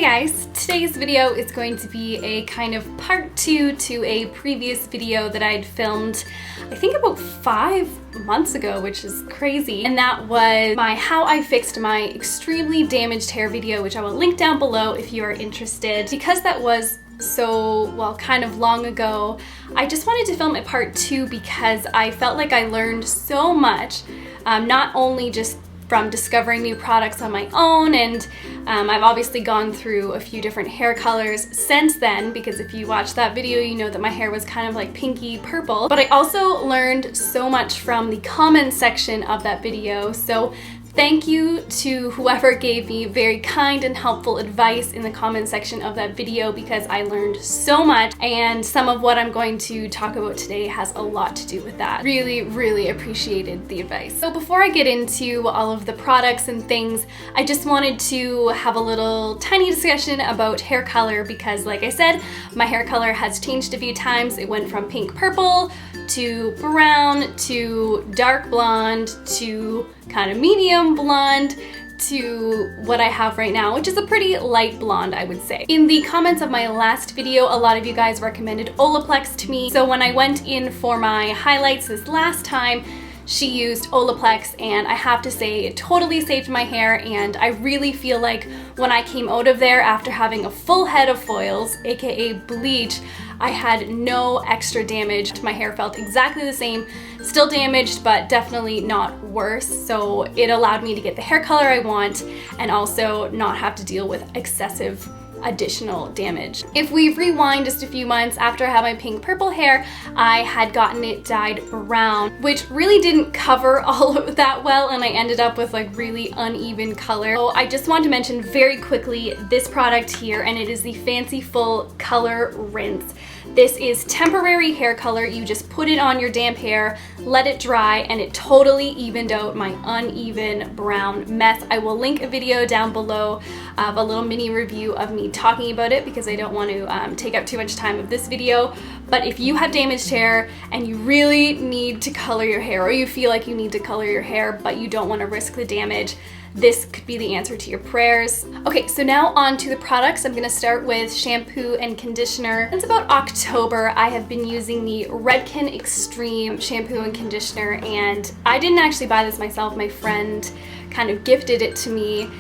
guys, today's video is going to be a kind of part 2 to a previous video that I'd filmed I think about 5 months ago, which is crazy, and that was my how I fixed my extremely damaged hair video, which I will link down below if you are interested. Because that was so, well, kind of long ago, I just wanted to film a part 2 because I felt like I learned so much, not only just from discovering new products on my own, and I've obviously gone through a few different hair colors since then, because if you watch that video you know that my hair was kind of like pinky purple, but I also learned so much from the comments section of that video. So thank you to whoever gave me very kind and helpful advice in the comment section of that video, because I learned so much, and some of what I'm going to talk about today has a lot to do with that. Really appreciated the advice. So before I get into all of the products and things, I just wanted to have a little tiny discussion about hair color, because like I said, my hair color has changed a few times. It went from pink purple to brown to dark blonde to kind of medium blonde to what I have right now, which is a pretty light blonde, I would say. In the comments of my last video, a lot of you guys recommended Olaplex to me. So when I went in for my highlights this last time, she used Olaplex, and I have to say it totally saved my hair, and I really feel like when I came out of there after having a full head of foils, aka bleach, I had no extra damage. My hair felt exactly the same, still damaged, but definitely not worse. So it allowed me to get the hair color I want and also not have to deal with excessive additional damage. If we rewind just a few months after I had my pink purple hair, I had gotten it dyed brown, which really didn't cover all of that well, and I ended up with like really uneven color. So I just want to mention very quickly this product here, and it is the Fancyful Color Rinse. This is temporary hair color. You just put it on your damp hair, let it dry, and it totally evened out my uneven brown mess. I will link a video down below of a little mini review of me talking about it, because I don't want to take up too much time of this video. But if you have damaged hair and you really need to color your hair, or you feel like you need to color your hair but you don't want to risk the damage, this could be the answer to your prayers. Okay, so now on to the products. I'm gonna start with shampoo and conditioner. Since about October, I have been using the Redken Extreme shampoo and conditioner, and I didn't actually buy this myself. My friend kind of gifted it to me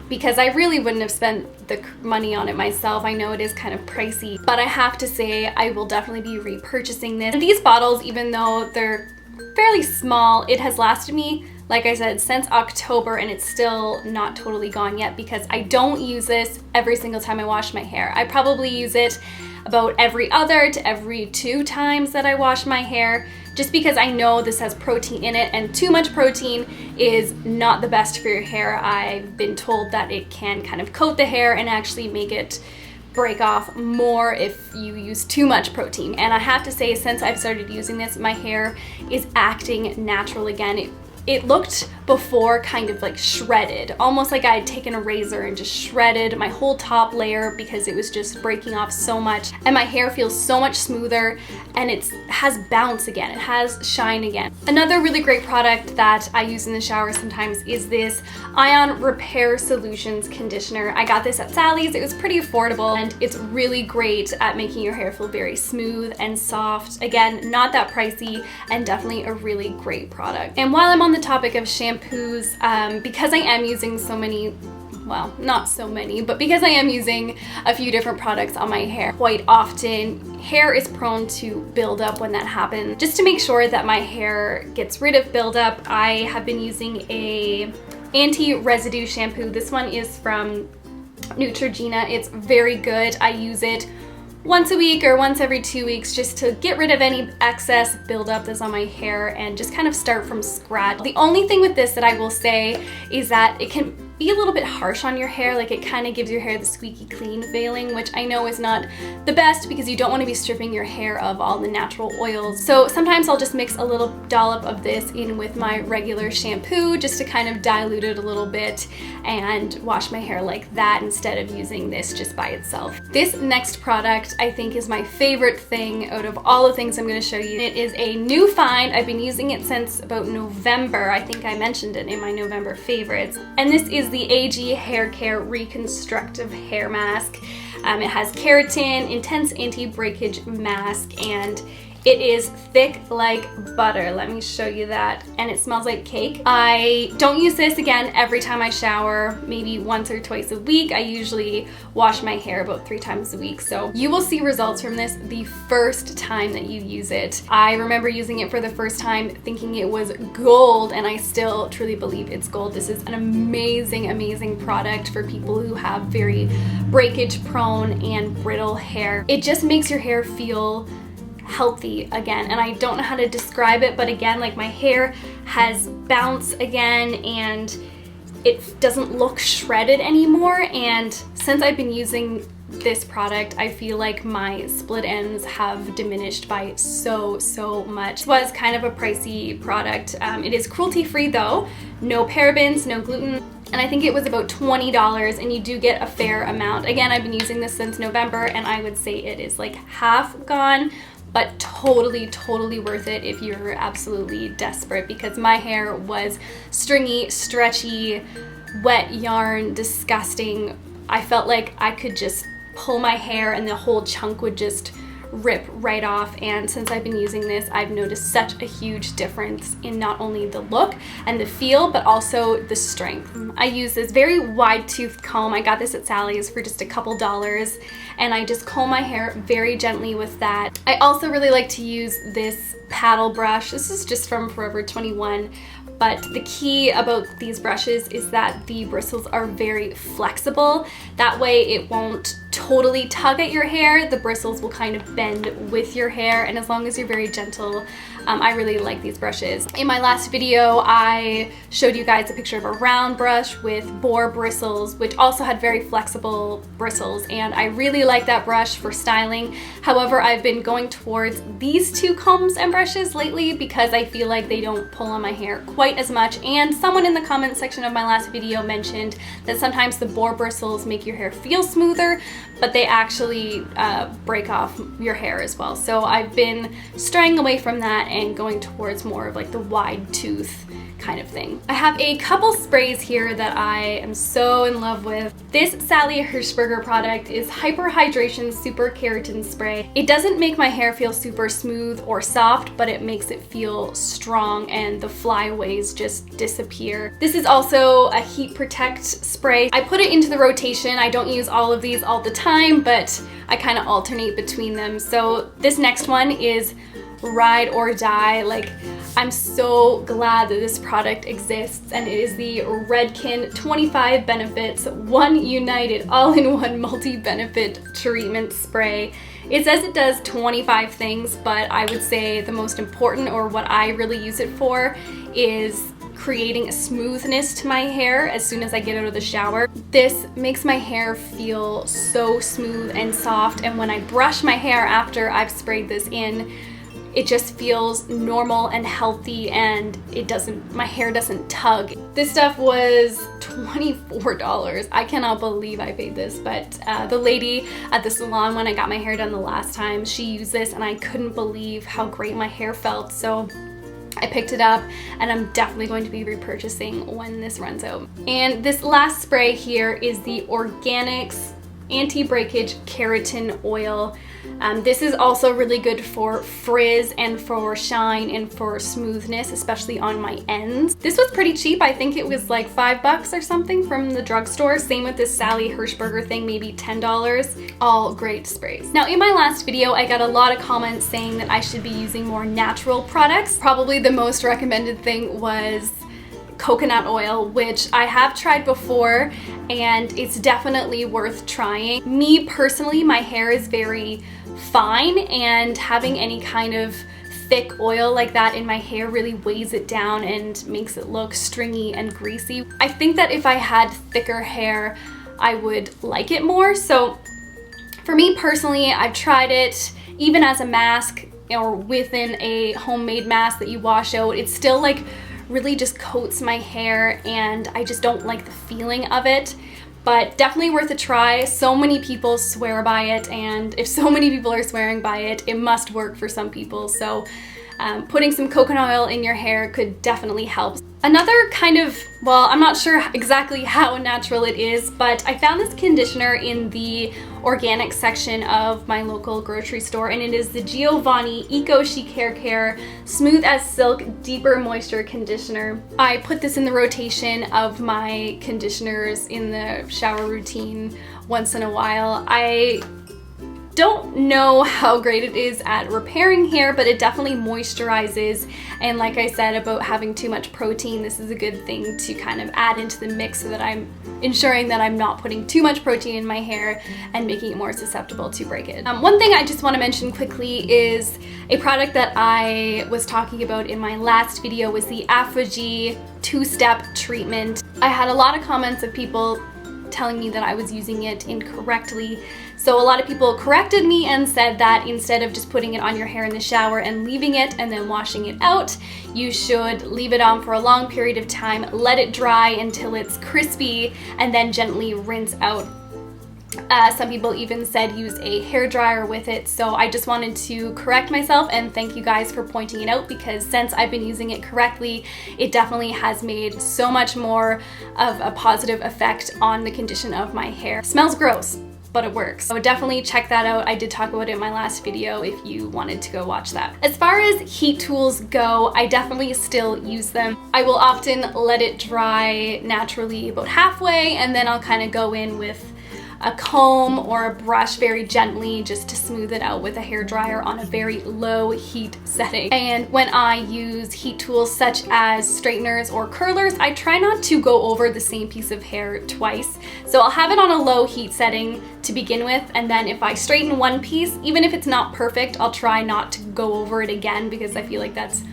because I really wouldn't have spent the money on it myself. I know it is kind of pricey, but I have to say I will definitely be repurchasing this. And these bottles, even though they're fairly small, it has lasted me, like I said, since October, and it's still not totally gone yet, because I don't use this every single time I wash my hair. I probably use it about every other to every 2 times that I wash my hair, just because I know this has protein in it, and too much protein is not the best for your hair. I've been told that it can kind of coat the hair and actually make it break off more if you use too much protein. And I have to say, since I've started using this, my hair is acting natural again. It looked before kind of like shredded, almost like I had taken a razor and just shredded my whole top layer, because it was just breaking off so much, and my hair feels so much smoother, and it has bounce again, it has shine again. Another really great product that I use in the shower sometimes is this Ion Repair Solutions conditioner. I got this at Sally's. It was pretty affordable, and it's really great at making your hair feel very smooth and soft. Again, not that pricey, and definitely a really great product. And while I'm on the topic of shampoos, because I am using so many, well, not so many, but because I am using a few different products on my hair quite often, hair is prone to build up when that happens. Just to make sure that my hair gets rid of buildup, I have been using a anti-residue shampoo. This one is from Neutrogena. It's very good. I use it once a week or once every 2 weeks, just to get rid of any excess buildup that's on my hair and just kind of start from scratch. The only thing with this that I will say is that it can be a little bit harsh on your hair. Like, it kind of gives your hair the squeaky clean feeling, which I know is not the best, because you don't want to be stripping your hair of all the natural oils. So sometimes I'll just mix a little dollop of this in with my regular shampoo, just to kind of dilute it a little bit and wash my hair like that, instead of using this just by itself. This next product I think is my favorite thing out of all the things I'm going to show you. It is a new find. I've been using it since about November. I think I mentioned it in my November favorites. And this is is the AG Hair Care Reconstructive Hair Mask. It has keratin, intense anti-breakage mask, and it is thick like butter. Let me show you that. And it smells like cake. I don't use this, again, every time I shower, maybe once or twice a week. I usually wash my hair about 3 times a week. So you will see results from this the first time that you use it. I remember using it for the first time thinking it was gold, and I still truly believe it's gold. This is an amazing, amazing product for people who have very breakage prone and brittle hair. It just makes your hair feel healthy again, and I don't know how to describe it, but again, like, my hair has bounce again and it doesn't look shredded anymore. And since I've been using this product, I feel like my split ends have diminished by so much. It was kind of a pricey product. It is cruelty free though, no parabens, no gluten, and I think it was about $20, and you do get a fair amount. Again, I've been using this since November, and I would say it is like half gone, but totally worth it if you're absolutely desperate, because my hair was stringy, stretchy, wet yarn, disgusting. I felt like I could just pull my hair and the whole chunk would just rip right off. And since I've been using this, I've noticed such a huge difference in not only the look and the feel, but also the strength. I use this very wide tooth comb. I got this at Sally's for just a couple dollars, and I just comb my hair very gently with that. I also really like to use this paddle brush. This is just from Forever 21. But the key about these brushes is that the bristles are very flexible. That way it won't totally tug at your hair. The bristles will kind of bend with your hair, and as long as you're very gentle, I really like these brushes. In my last video, I showed you guys a picture of a round brush with boar bristles, which also had very flexible bristles, and I really like that brush for styling. However, I've been going towards these two combs and brushes lately because I feel like they don't pull on my hair quite as much, and someone in the comment section of my last video mentioned that sometimes the boar bristles make your hair feel smoother, but they actually break off your hair as well. So I've been straying away from that and going towards more of like the wide tooth kind of thing. I have a couple sprays here that I am so in love with. This Sally Hershberger product is Hyper Hydration Super Keratin Spray. It doesn't make my hair feel super smooth or soft, but it makes it feel strong and the flyaways just disappear. This is also a heat protect spray. I put it into the rotation. I don't use all of these all the time, but I kind of alternate between them. So this next one is Ride or Die. Like, I'm so glad that this product exists, and it is the Redken 25 Benefits One United All-in-One Multi-Benefit Treatment Spray. It says it does 25 things, but I would say the most important, or what I really use it for, is creating a smoothness to my hair as soon as I get out of the shower. This makes my hair feel so smooth and soft, and when I brush my hair after I've sprayed this in, it just feels normal and healthy, and my hair doesn't tug. This stuff was $24. I cannot believe I paid this, but the lady at the salon when I got my hair done the last time, she used this and I couldn't believe how great my hair felt. So I picked it up, and I'm definitely going to be repurchasing when this runs out. And this last spray here is the Organics Anti-Breakage Keratin Oil. This is also really good for frizz and for shine and for smoothness, especially on my ends. This was pretty cheap. I think it was like $5 or something from the drugstore. Same with this Sally Hershberger thing, maybe $10. All great sprays. Now, in my last video, I got a lot of comments saying that I should be using more natural products. Probably the most recommended thing was coconut oil, which I have tried before, and it's definitely worth trying. Me personally, my hair is very fine, and having any kind of thick oil like that in my hair really weighs it down and makes it look stringy and greasy. I think that if I had thicker hair, I would like it more. So for me personally, I've tried it even as a mask or within a homemade mask that you wash out. It's still like really just coats my hair, and I just don't like the feeling of it, but definitely worth a try. So many people swear by it, and if so many people are swearing by it, it must work for some people. So putting some coconut oil in your hair could definitely help. Another kind of, well, I'm not sure exactly how natural it is, but I found this conditioner in the organic section of my local grocery store, and it is the Giovanni Eco Chic Hair Care Smooth as Silk Deeper Moisture Conditioner. I put this in the rotation of my conditioners in the shower routine once in a while. I don't know how great it is at repairing hair, but it definitely moisturizes, and like I said about having too much protein, this is a good thing to kind of add into the mix so that I'm ensuring that I'm not putting too much protein in my hair and making it more susceptible to breakage. One thing I just want to mention quickly is a product that I was talking about in my last video was the ApHogee 2-step treatment. I had a lot of comments of people telling me that I was using it incorrectly. So a lot of people corrected me and said that instead of just putting it on your hair in the shower and leaving it and then washing it out, you should leave it on for a long period of time, let it dry until it's crispy, and then gently rinse out. Some people even said use a hair dryer with it, so I just wanted to correct myself and thank you guys for pointing it out, because since I've been using it correctly, it definitely has made so much more of a positive effect on the condition of my hair. It smells gross, but it works. So definitely check that out. I did talk about it in my last video if you wanted to go watch that. As far as heat tools go, I definitely still use them. I will often let it dry naturally about halfway, and then I'll kind of go in with a comb or a brush very gently just to smooth it out with a hair dryer on a very low heat setting. And when I use heat tools such as straighteners or curlers, I try not to go over the same piece of hair twice. So I'll have it on a low heat setting to begin with, and then if I straighten one piece, even if it's not perfect, I'll try not to go over it again because I feel like that's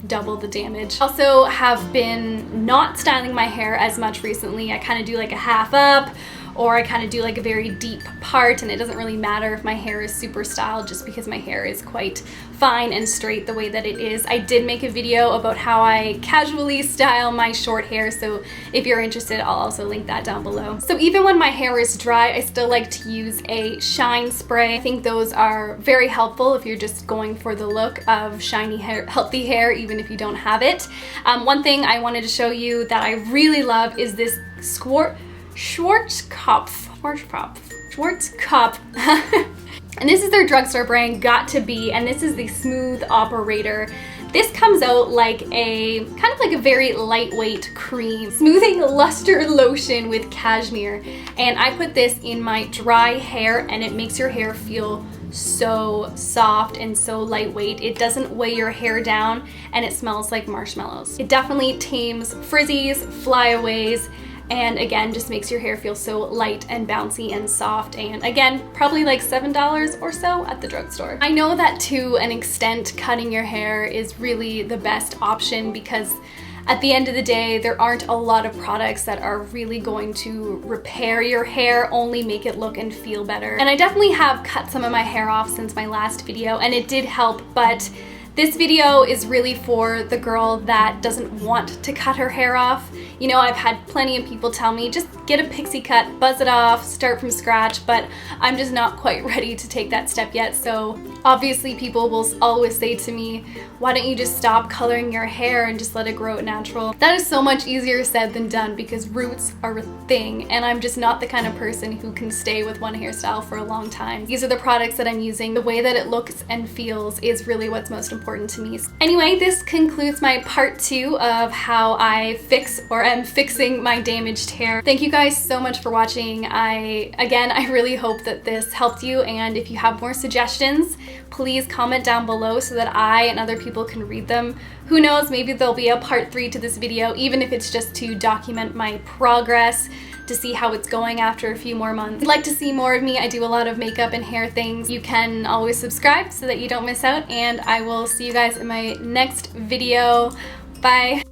double the damage. Also have been not styling my hair as much recently. I kind of do like a half up, or I kind of do like a very deep part, and it doesn't really matter if my hair is super styled just because my hair is quite fine and straight the way that it is. I did make a video about how I casually style my short hair, so if you're interested, I'll also link that down below. So even when my hair is dry, I still like to use a shine spray. I think those are very helpful if you're just going for the look of shiny hair, healthy hair, even if you don't have it. One thing I wanted to show you that I really love is this Schwarzkopf. And this is their drugstore brand, Got to Be, and this is the Smooth Operator. This comes out like a, kind of like a very lightweight cream, smoothing luster lotion with cashmere. And I put this in my dry hair, and it makes your hair feel so soft and so lightweight. It doesn't weigh your hair down, and it smells like marshmallows. It definitely tames frizzies, flyaways, and again, just makes your hair feel so light and bouncy and soft, and again, probably like $7 or so at the drugstore. I know that to an extent, cutting your hair is really the best option because at the end of the day, there aren't a lot of products that are really going to repair your hair, only make it look and feel better. And I definitely have cut some of my hair off since my last video, and it did help, but this video is really for the girl that doesn't want to cut her hair off. You know, I've had plenty of people tell me, just get a pixie cut, buzz it off, start from scratch, but I'm just not quite ready to take that step yet. So obviously people will always say to me, why don't you just stop coloring your hair and just let it grow natural? That is so much easier said than done because roots are a thing, and I'm just not the kind of person who can stay with one hairstyle for a long time. These are the products that I'm using. The way that it looks and feels is really what's most important to me. Anyway, this concludes my part 2 of how I fix or am fixing my damaged hair. Thank you guys so much for watching. I really hope that this helped you, and if you have more suggestions, please comment down below so that I and other people can read them. Who knows, maybe there'll be a part 3 to this video, even if it's just to document my progress, to see how it's going after a few more months. If you'd like to see more of me, I do a lot of makeup and hair things. You can always subscribe so that you don't miss out, and I will see you guys in my next video. Bye!